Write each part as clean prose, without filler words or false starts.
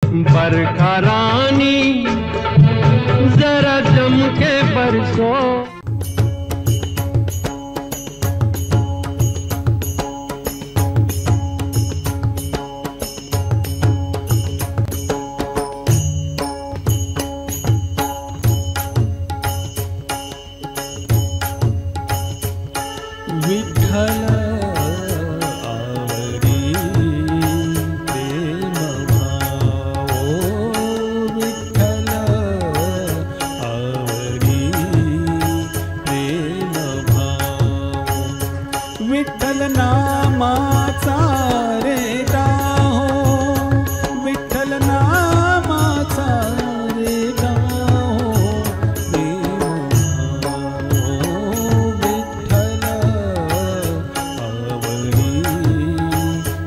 बरखा रानी जरा जम के बरसो। विठ्ठल आवरी प्रेम भाव, विठ्ठल आवरी प्रेम भाव, विठ्ठल नामाचा रे गाहो, विठ्ठल नामाचा रे गाहो प्रेम भाव, विठ्ठल आवरी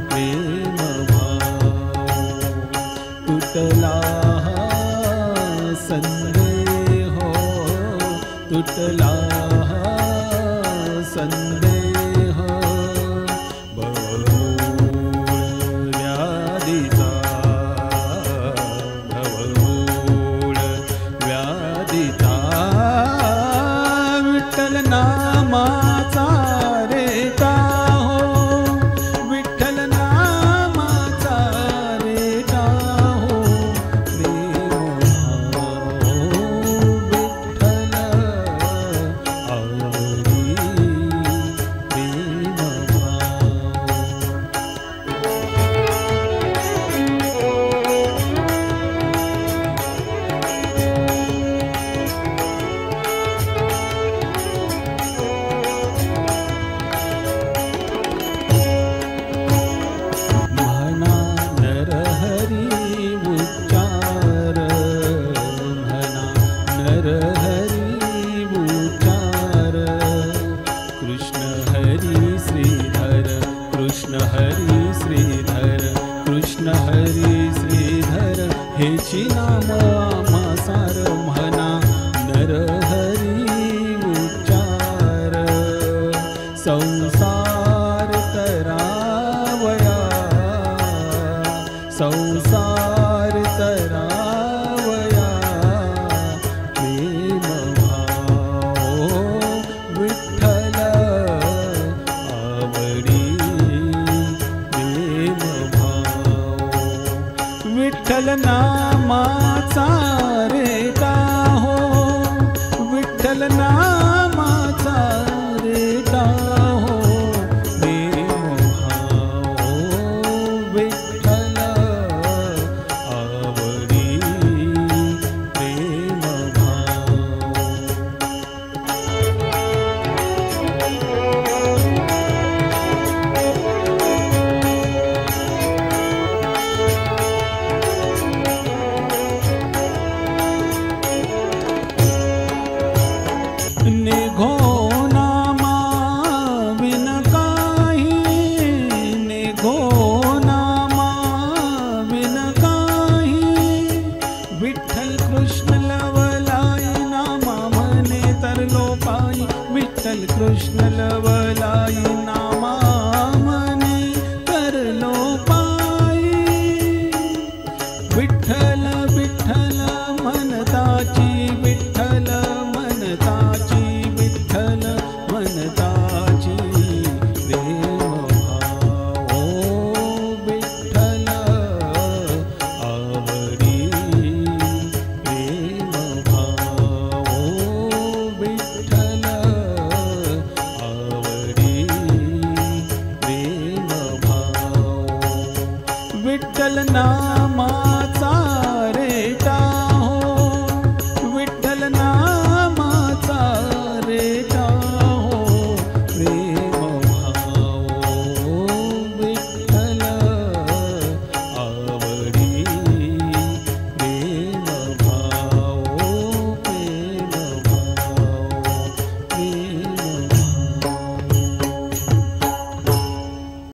प्रेम भाव, तुटला संदेह, तुटला संदेह, भवमूळ व्याधीचा, भवमूळ व्याधीचा, विठ्ठल नामाचा रे गाहो, विठ्ठल नामाचा रे गाहो प्रेम भाव, विठ्ठल आवरी प्रेम भाव. म्हणा नरहरी उच्चार, म्हणा नरहरी उच्चार, कृष्ण हरी श्रीधर, कृष्ण हरी श्रीधर, कृष्ण हरी श्रीधर हेची नाम आम्हा सार. म्हणा नरहरी उच्चार, संसार तरावया, संसार तरावया प्रेम भाव, विठ्ठल आवरी प्रेम भाव, विठ्ठल नामाचा रे गाहो, विठ्ठल नामाचा रे गाहो प्रेम भाव, विठ्ठल आवरी प्रेम भाव. निघो नामा बिन काही, निघो नामा बिन काही, विठ्ठल कृष्ण लवलाई नामा म्हणे तरलो पायी, विठ्ठल कृष्ण लवलाई नामा म्हणे तरलो पायी, विठ्ठल